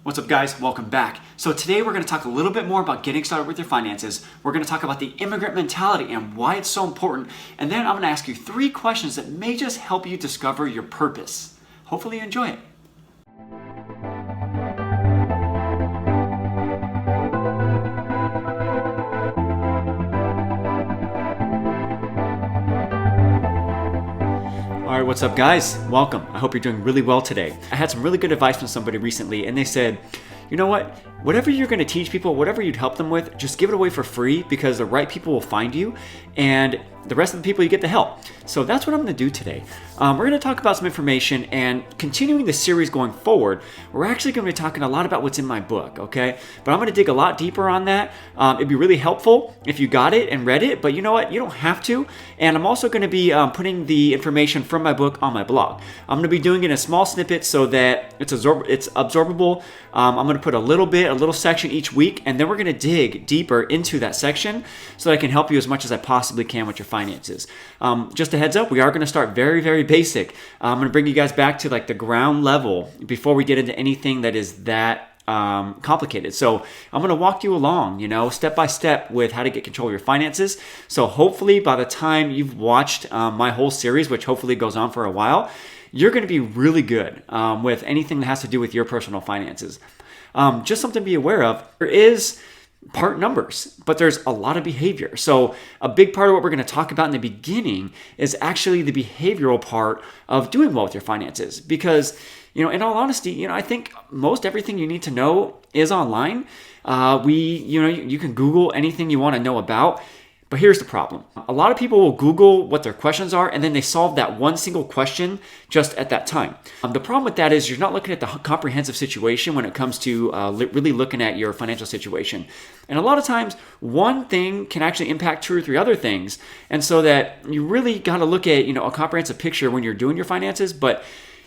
What's up, guys? Welcome back. So today we're going to talk a little bit more about getting started with your finances. We're going to talk about the immigrant mentality and why it's so important. And then I'm going to ask you 3 questions that may just help you discover your purpose. Hopefully you enjoy it. All right, what's up, guys? Welcome. I hope you're doing really well today. I had some really good advice from somebody recently, and they said, you know what? Whatever you're going to teach people, whatever you'd help them with, just give it away for free because the right people will find you, and the rest of the people you get to help. So that's what I'm going to do today. We're going to talk about some information, and continuing the series going forward, we're actually going to be talking a lot about what's in my book, okay? But I'm going to dig a lot deeper on that. It'd be really helpful if you got it and read it, but you know what? You don't have to. And I'm also going to be putting the information from my book on my blog. I'm going to be doing it in small snippets so that it's absorbable. I'm going to put a little section each week, and then we're going to dig deeper into that section so that I can help you as much as I possibly can with your finances. Just a heads up, we are going to start very, very basic. I'm going to bring you guys back to like the ground level before we get into anything that is that complicated. So I'm going to walk you along, step by step with how to get control of your finances. So hopefully by the time you've watched my whole series, which hopefully goes on for a while, you're going to be really good with anything that has to do with your personal finances. Just something to be aware of. There is part numbers, but there's a lot of behavior. So a big part of what we're going to talk about in the beginning is actually the behavioral part of doing well with your finances. Because, in all honesty, I think most everything you need to know is online. You can Google anything you want to know about. But here's the problem. A lot of people will Google what their questions are, and then they solve that one single question just at that time. The problem with that is you're not looking at the comprehensive situation when it comes to really looking at your financial situation. And a lot of times, one thing can actually impact 2 or 3 other things. And so that you really got to look at, a comprehensive picture when you're doing your finances. But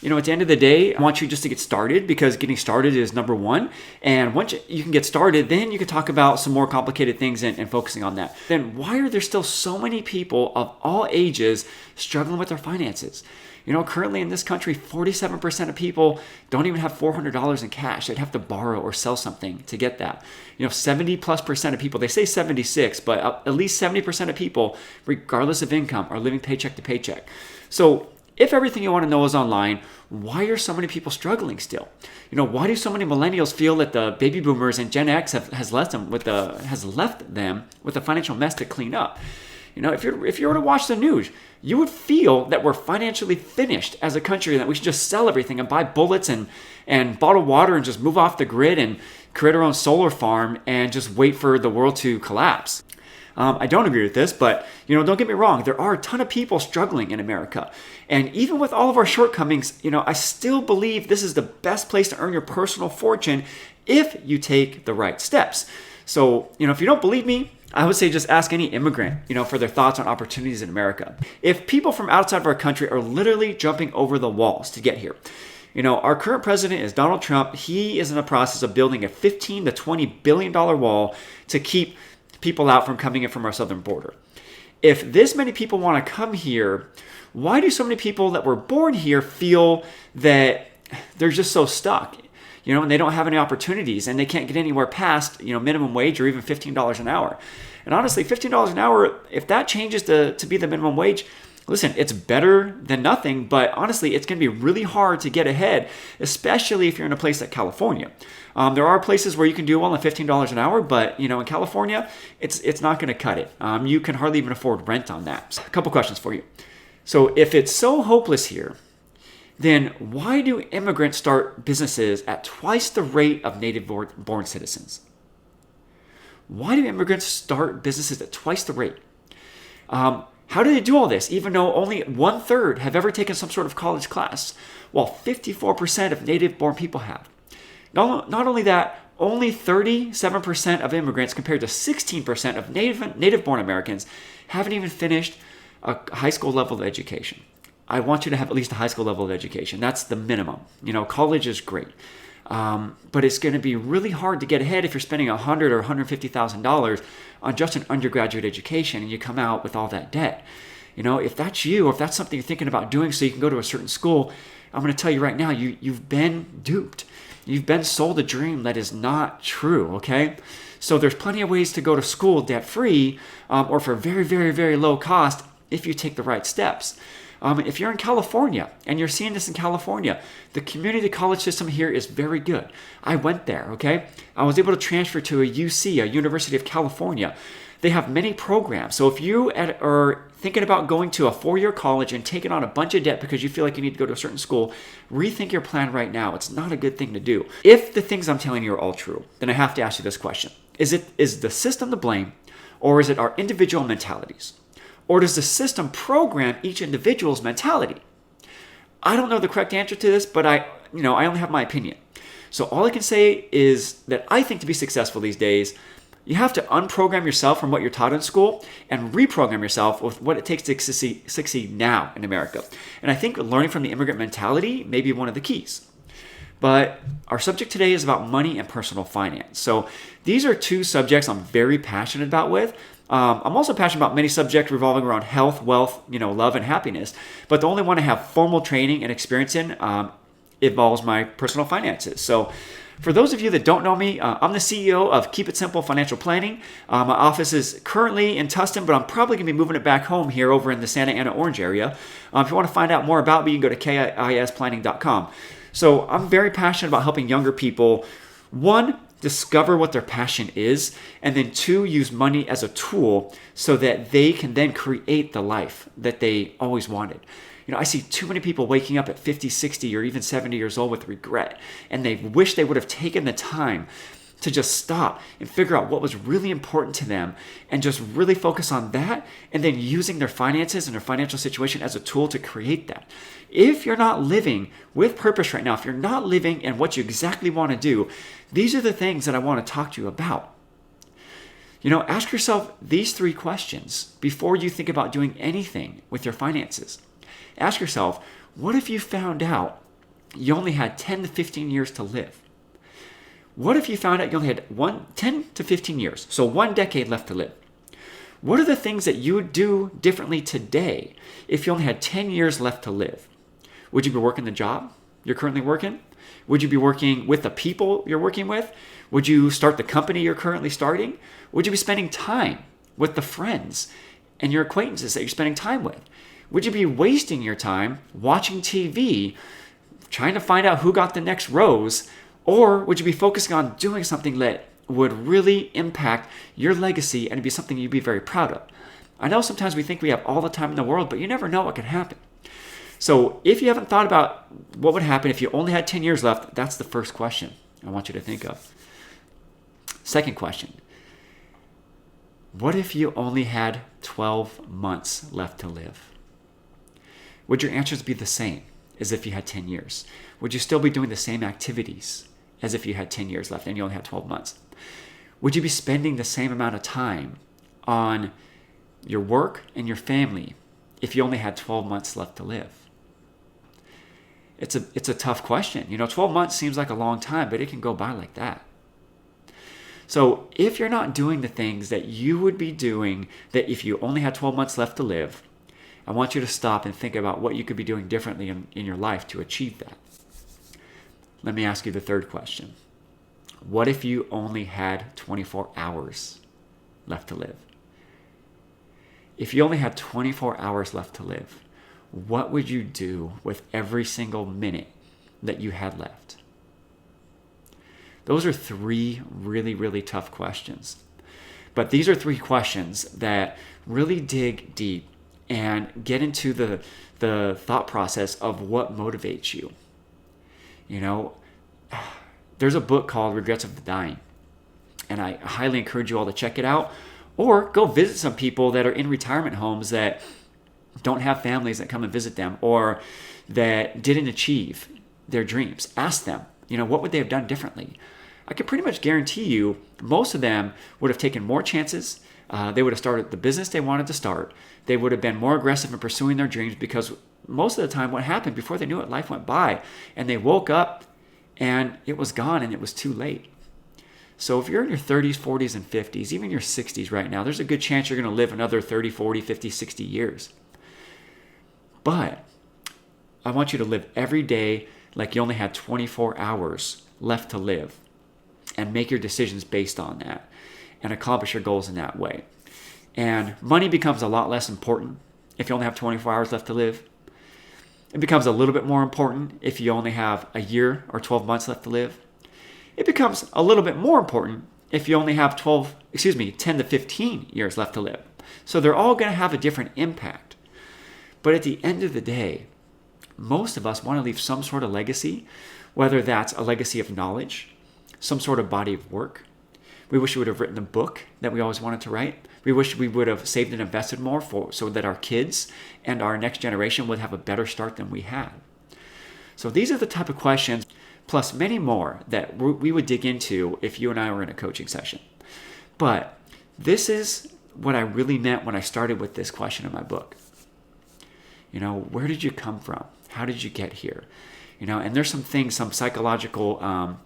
at the end of the day, I want you just to get started because getting started is number one. And once you can get started, then you can talk about some more complicated things and focusing on that. Then why are there still so many people of all ages struggling with their finances? Currently in this country, 47% of people don't even have $400 in cash. They'd have to borrow or sell something to get that. 70+% of people, they say 76, but at least 70% of people, regardless of income, are living paycheck to paycheck. So if everything you want to know is online, why are so many people struggling still? Why do so many millennials feel that the baby boomers and Gen X has left them with a financial mess to clean up? If you were to watch the news, you would feel that we're financially finished as a country, that we should just sell everything and buy bullets and bottle water and just move off the grid and create our own solar farm and just wait for the world to collapse. I don't agree with this, but don't get me wrong. There are a ton of people struggling in America. And even with all of our shortcomings, I still believe this is the best place to earn your personal fortune if you take the right steps. So, if you don't believe me, I would say just ask any immigrant, for their thoughts on opportunities in America. If people from outside of our country are literally jumping over the walls to get here, our current president is Donald Trump. He is in the process of building a $15 to $20 billion wall to keep people out from coming in from our southern border. If this many people want to come here, why do so many people that were born here feel that they're just so stuck, and they don't have any opportunities and they can't get anywhere past, minimum wage or even $15 an hour? And honestly, $15 an hour, if that changes to be the minimum wage, listen, it's better than nothing, but honestly, it's going to be really hard to get ahead, especially if you're in a place like California. There are places where you can do well on $15 an hour, but in California, it's not going to cut it. You can hardly even afford rent on that. A couple questions for you. So if it's so hopeless here, then why do immigrants start businesses at twice the rate of native-born citizens? Why do immigrants start businesses at twice the rate? How do they do all this, even though only 1/3 have ever taken some sort of college class, while 54% of native-born people have? Not only that, only 37% of immigrants compared to 16% of native-born Americans haven't even finished a high school level of education. I want you to have at least a high school level of education. That's the minimum. College is great. But it's going to be really hard to get ahead if you're spending $100,000 or $150,000 on just an undergraduate education and you come out with all that debt. If that's you, or if that's something you're thinking about doing so you can go to a certain school, I'm going to tell you right now, you've been duped. You've been sold a dream that is not true, okay? So there's plenty of ways to go to school debt-free or for very, very, very low cost if you take the right steps. If you're in California and you're seeing this in California, the community college system here is very good. I went there, okay? I was able to transfer to a UC, a University of California. They have many programs. So if you are thinking about going to a 4-year college and taking on a bunch of debt because you feel like you need to go to a certain school, rethink your plan right now. It's not a good thing to do. If the things I'm telling you are all true, then I have to ask you this question. Is the system to blame, or is it our individual mentalities? Or does the system program each individual's mentality? I don't know the correct answer to this, but I only have my opinion. So all I can say is that I think to be successful these days, you have to unprogram yourself from what you're taught in school and reprogram yourself with what it takes to succeed now in America. And I think learning from the immigrant mentality may be one of the keys. But our subject today is about money and personal finance. So these are two subjects I'm very passionate about with. I'm also passionate about many subjects revolving around health, wealth, love, and happiness. But the only one I have formal training and experience in involves my personal finances. So for those of you that don't know me, I'm the CEO of Keep It Simple Financial Planning. My office is currently in Tustin, but I'm probably going to be moving it back home here over in the Santa Ana Orange area. If you want to find out more about me, you can go to kisplanning.com. So I'm very passionate about helping younger people, one, discover what their passion is, and then two, use money as a tool so that they can then create the life that they always wanted. I see too many people waking up at 50, 60, or even 70 years old with regret, and they wish they would have taken the time to just stop and figure out what was really important to them and just really focus on that, and then using their finances and their financial situation as a tool to create that. If you're not living with purpose right now, if you're not living in what you exactly want to do, these are the things that I want to talk to you about. Ask yourself these 3 questions before you think about doing anything with your finances. Ask yourself, what if you found out you only had 10 to 15 years to live? What if you found out you only had 10 to 15 years, so 1 decade left to live? What are the things that you would do differently today if you only had 10 years left to live? Would you be working the job you're currently working? Would you be working with the people you're working with? Would you start the company you're currently starting? Would you be spending time with the friends and your acquaintances that you're spending time with? Would you be wasting your time watching TV, trying to find out who got the next rose? Or would you be focusing on doing something that would really impact your legacy and be something you'd be very proud of? I know sometimes we think we have all the time in the world, but you never know what can happen. So if you haven't thought about what would happen if you only had 10 years left, that's the first question I want you to think of. Second question, what if you only had 12 months left to live? Would your answers be the same as if you had 10 years? Would you still be doing the same activities as if you had 10 years left and you only had 12 months? Would you be spending the same amount of time on your work and your family if you only had 12 months left to live? It's a tough question. 12 months seems like a long time, but it can go by like that. So if you're not doing the things that you would be doing that if you only had 12 months left to live, I want you to stop and think about what you could be doing differently in your life to achieve that. Let me ask you the third question. What if you only had 24 hours left to live? If you only had 24 hours left to live, what would you do with every single minute that you had left? Those are 3 really, really tough questions. But these are 3 questions that really dig deep and get into the thought process of what motivates you. There's a book called Regrets of the Dying, and I highly encourage you all to check it out, or go visit some people that are in retirement homes that don't have families that come and visit them, or that didn't achieve their dreams. Ask them, what would they have done differently? I can pretty much guarantee you most of them would have taken more chances. They would have started the business they wanted to start. They would have been more aggressive in pursuing their dreams, because most of the time what happened, before they knew it, life went by and they woke up and it was gone and it was too late. So if you're in your 30s, 40s, and 50s, even your 60s right now, there's a good chance you're going to live another 30, 40, 50, 60 years. But I want you to live every day like you only had 24 hours left to live and make your decisions based on that and accomplish your goals in that way. And money becomes a lot less important if you only have 24 hours left to live. It becomes a little bit more important if you only have a year or 12 months left to live. It becomes a little bit more important if you only have 10 to 15 years left to live. So they're all going to have a different impact. But at the end of the day, most of us want to leave some sort of legacy, whether that's a legacy of knowledge, some sort of body of work. We wish we would have written the book that we always wanted to write. We wish we would have saved and invested more so that our kids and our next generation would have a better start than we had. So these are the type of questions, plus many more, that we would dig into if you and I were in a coaching session. But this is what I really meant when I started with this question in my book. Where did you come from? How did you get here? And there's some psychological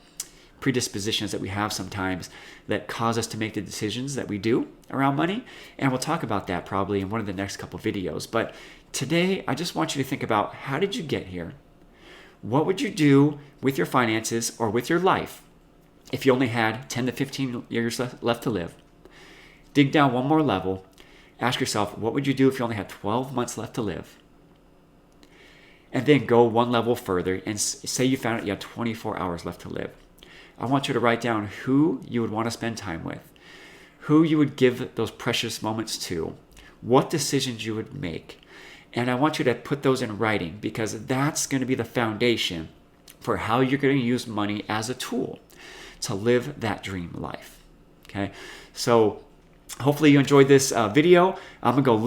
predispositions that we have sometimes that cause us to make the decisions that we do around money. And we'll talk about that probably in one of the next couple videos. But today, I just want you to think about, how did you get here? What would you do with your finances or with your life if you only had 10 to 15 years left to live? Dig down one more level. Ask yourself, what would you do if you only had 12 months left to live? And then go one level further and say you found out you had 24 hours left to live. I want you to write down who you would want to spend time with, who you would give those precious moments to, what decisions you would make. And I want you to put those in writing, because that's going to be the foundation for how you're going to use money as a tool to live that dream life. Okay, so hopefully you enjoyed this video. I'm going to go a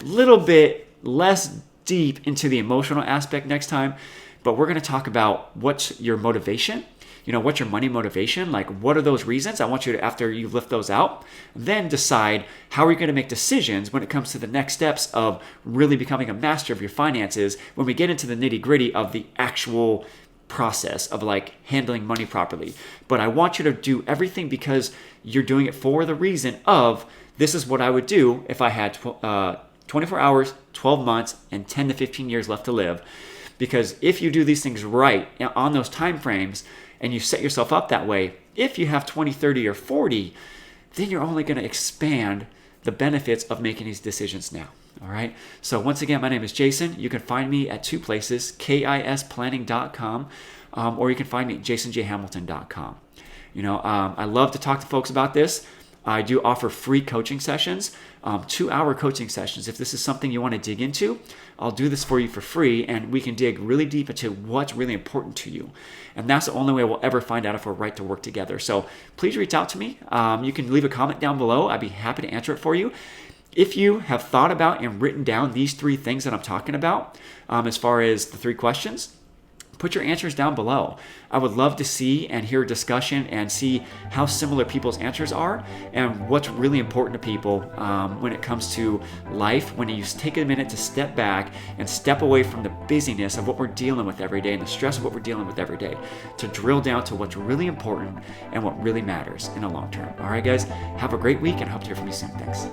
little bit less deep into the emotional aspect next time, but we're going to talk about what's your motivation. What's your money motivation? Like, what are those reasons? I want you to, after you lift those out, then decide how are you going to make decisions when it comes to the next steps of really becoming a master of your finances when we get into the nitty gritty of the actual process of handling money properly. But I want you to do everything because you're doing it for the reason of, this is what I would do if I had 24 hours, 12 months, and 10 to 15 years left to live. Because if you do these things right on those time frames, and you set yourself up that way, if you have 20, 30, or 40, then you're only going to expand the benefits of making these decisions now. All right. So once again, my name is Jason. You can find me at two places, kisplanning.com, or you can find me at jasonjhamilton.com. I love to talk to folks about this. I do offer free coaching sessions, 2-hour coaching sessions. If this is something you want to dig into, I'll do this for you for free, and we can dig really deep into what's really important to you. And that's the only way we'll ever find out if we're right to work together. So please reach out to me. You can leave a comment down below. I'd be happy to answer it for you. If you have thought about and written down these 3 things that I'm talking about, as far as the 3 questions, put your answers down below. I would love to see and hear a discussion and see how similar people's answers are and what's really important to people when it comes to life, when you take a minute to step back and step away from the busyness of what we're dealing with every day and the stress of what we're dealing with every day, to drill down to what's really important and what really matters in the long term. All right, guys, have a great week, and I hope to hear from you soon. Thanks.